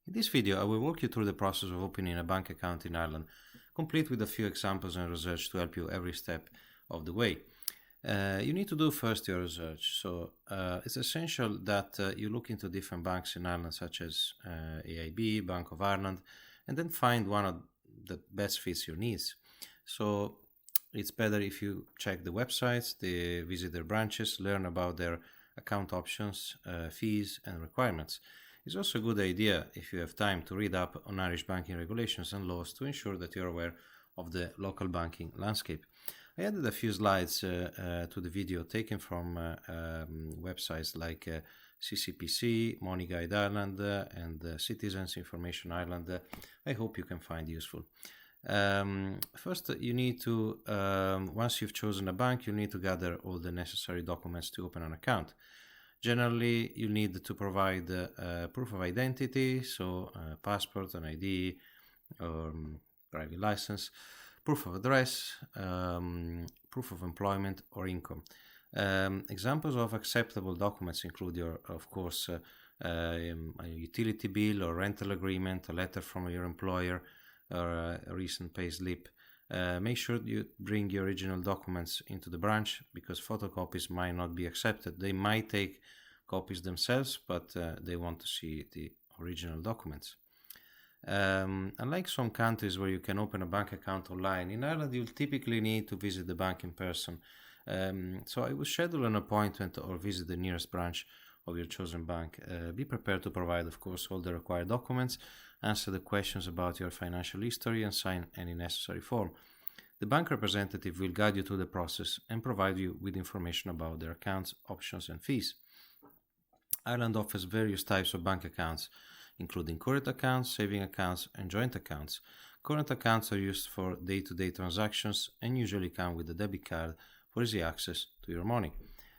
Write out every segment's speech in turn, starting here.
In this video, I will walk you through the process of opening a bank account in Ireland, complete with a few examples and research to help you every step of the way. You need to do first your research, so it's essential that you look into different banks in Ireland, such as AIB, Bank of Ireland, and then find one of that best fits your needs. So it's better if you check the websites, visit their branches, learn about their account options, fees, and requirements. It's also a good idea, if you have time, to read up on Irish banking regulations and laws to ensure that you're aware of the local banking landscape. I added a few slides to the video taken from websites like CCPC, Money Guide Ireland, and Citizens Information Ireland. I hope you can find useful. First, you need to, once you've chosen a bank, you need to gather all the necessary documents to open an account. Generally, you need to provide proof of identity, so passport, an ID, or driving license, proof of address, proof of employment or income. Examples of acceptable documents include of course, a utility bill or rental agreement, a letter from your employer, or a recent payslip. Make sure you bring your original documents into the branch, because photocopies might not be accepted. They might take copies themselves, but they want to see the original documents. Unlike some countries where you can open a bank account online, in Ireland you'll typically need to visit the bank in person. So I will schedule an appointment or visit the nearest branch of your chosen bank. Be prepared to provide, of course, all the required documents, answer the questions about your financial history, and sign any necessary form. The bank representative will guide you through the process and provide you with information about their accounts, options, and fees. Ireland offers various types of bank accounts, including current accounts, saving accounts, and joint accounts. Current accounts are used for day-to-day transactions and usually come with a debit card for easy access to your money.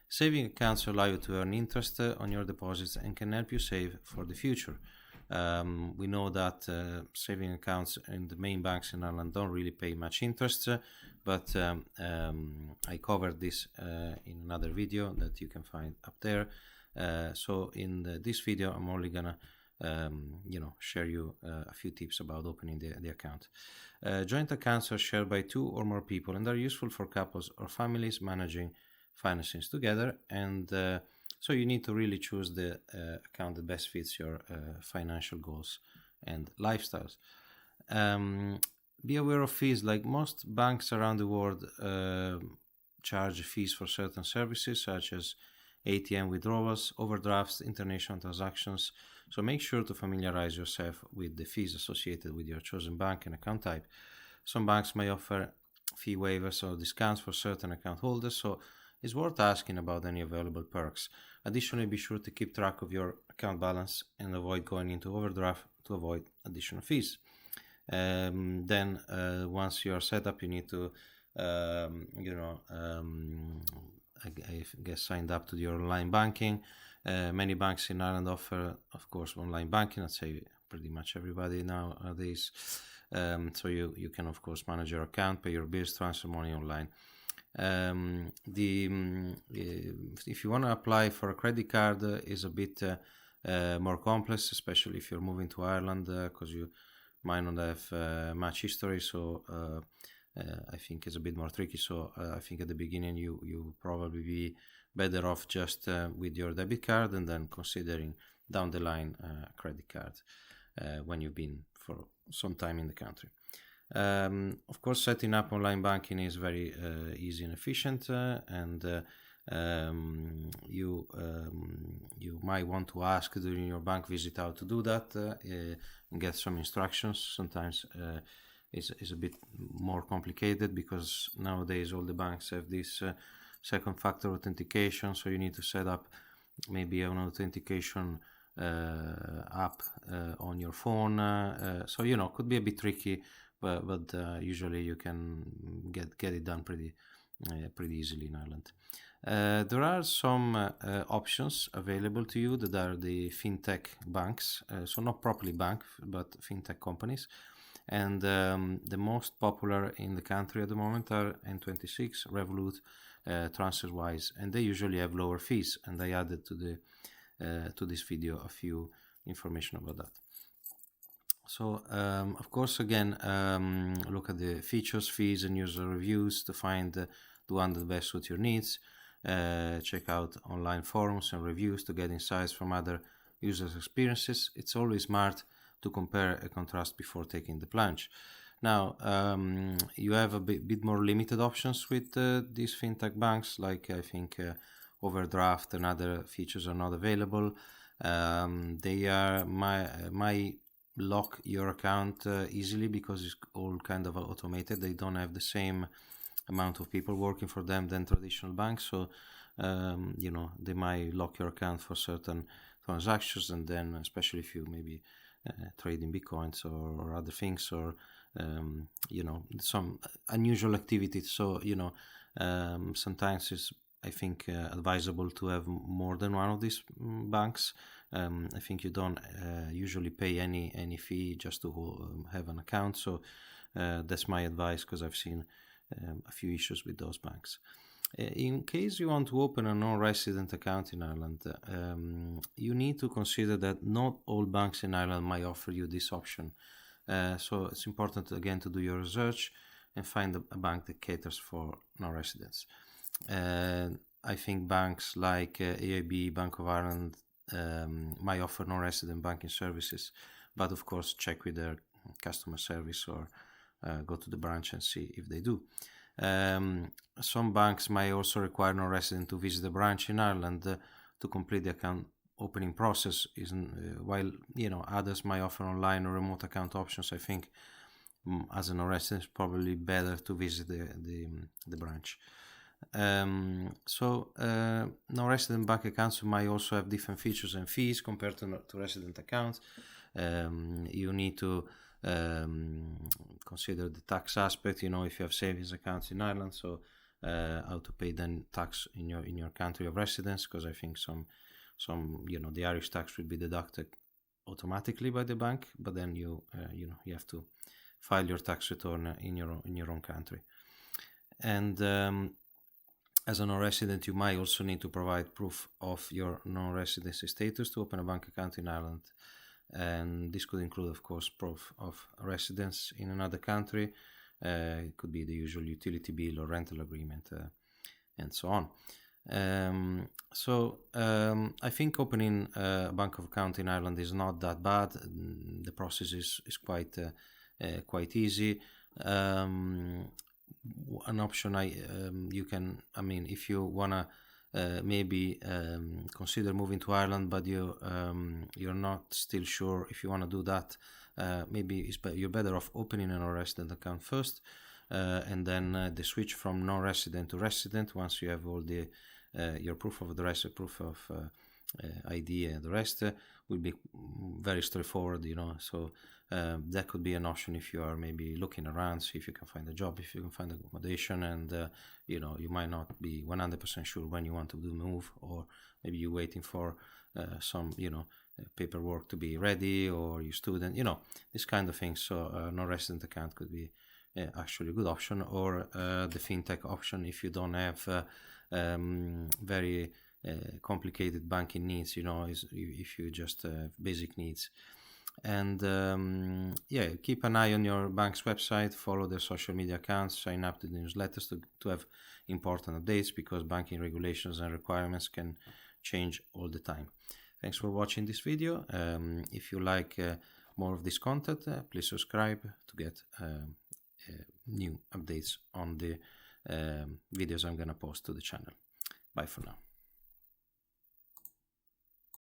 Saving accounts allow you to earn interest on your deposits and can help you save for the future. We know that saving accounts in the main banks in Ireland don't really pay much interest, but I covered this in another video that you can find up there. So in this video, I'm only gonna share you a few tips about opening the account. Joint accounts are shared by two or more people and are useful for couples or families managing finances together, and so you need to really choose the account that best fits your financial goals and lifestyles. Be aware of fees. Like most banks around the world, charge fees for certain services such as ATM withdrawals, overdrafts, international transactions. So make sure to familiarize yourself with the fees associated with your chosen bank and account type. Some banks may offer fee waivers or discounts for certain account holders, so it's worth asking about any available perks. Additionally, be sure to keep track of your account balance and avoid going into overdraft to avoid additional fees. Then once you are set up, you need to I guess signed up to your online banking. Many banks in Ireland offer, of course, online banking. I'd say pretty much everybody nowadays. So you can, of course, manage your account, pay your bills, transfer money online. If you want to apply for a credit card, is a bit more complex, especially if you're moving to Ireland, because you might not have much history. So I think it's a bit more tricky. So I think at the beginning you probably be better off just with your debit card, and then considering down the line credit card when you've been for some time in the country. Of course, setting up online banking is very easy and efficient, and you might want to ask during your bank visit how to do that and get some instructions. Sometimes it's a bit more complicated, because nowadays all the banks have this second factor authentication, so you need to set up maybe an authentication app on your phone, so could be a bit tricky, but usually you can get it done pretty easily in Ireland. There are some options available to you that are the Fintech banks, so not properly bank, but Fintech companies. And the most popular in the country at the moment are N26, Revolut, TransferWise, and they usually have lower fees. And I added to this video a few information about that. So, of course, again, look at the features, fees, and user reviews to find the one that best suits your needs. Check out online forums and reviews to get insights from other users' experiences. It's always smart to compare and contrast before taking the plunge. Now, you have a bit more limited options with these fintech banks, like I think overdraft and other features are not available. They are my lock your account easily because it's all kind of automated. They don't have the same amount of people working for them than traditional banks, so they might lock your account for certain transactions, and then especially if you maybe trade in bitcoins or other things, or some unusual activities. So sometimes it's, I think, advisable to have more than one of these banks. I think you don't usually pay any fee just to have an account. So that's my advice, because I've seen a few issues with those banks. In case you want to open a non-resident account in Ireland, you need to consider that not all banks in Ireland might offer you this option. So it's important, again, to do your research and find a bank that caters for non-residents. I think banks like AIB, Bank of Ireland might offer non-resident banking services, but of course check with their customer service or go to the branch and see if they do. Some banks might also require non-resident to visit the branch in Ireland to complete the account opening process, while others might offer online or remote account options. I think as a non-resident, it's probably better to visit the branch. Non-resident bank accounts might also have different features and fees compared to resident accounts. You need to consider the tax aspect. If you have savings accounts in Ireland, so how to pay then tax in your country of residence, because I think some the Irish tax will be deducted automatically by the bank, but then you have to file your tax return in your own country. And as a non-resident, you might also need to provide proof of your non-residency status to open a bank account in Ireland. And this could include, of course, proof of residence in another country. It could be the usual utility bill or rental agreement, and so on. I think opening a bank account in Ireland is not that bad. The process is quite easy. An option you can, if you wanna maybe consider moving to Ireland, but you're not still sure if you want to do that, maybe you're better off opening a non-resident account first, and then the switch from non-resident to resident once you have all the your proof of address, proof of ID, and the rest will be very straightforward. So that could be an option if you are maybe looking around, see if you can find a job, if you can find accommodation, and you might not be 100% sure when you want to do the move, or maybe you're waiting for some paperwork to be ready, or you're student, this kind of things. So non-resident account could be actually a good option, or the fintech option if you don't have very complicated banking needs, if you just have basic needs. And keep an eye on your bank's website, follow their social media accounts, sign up to the newsletters to have important updates, because banking regulations and requirements can change all the time. Thanks for watching this video. If you like more of this content, please subscribe to get new updates on the videos I'm gonna post to the channel. Bye for now.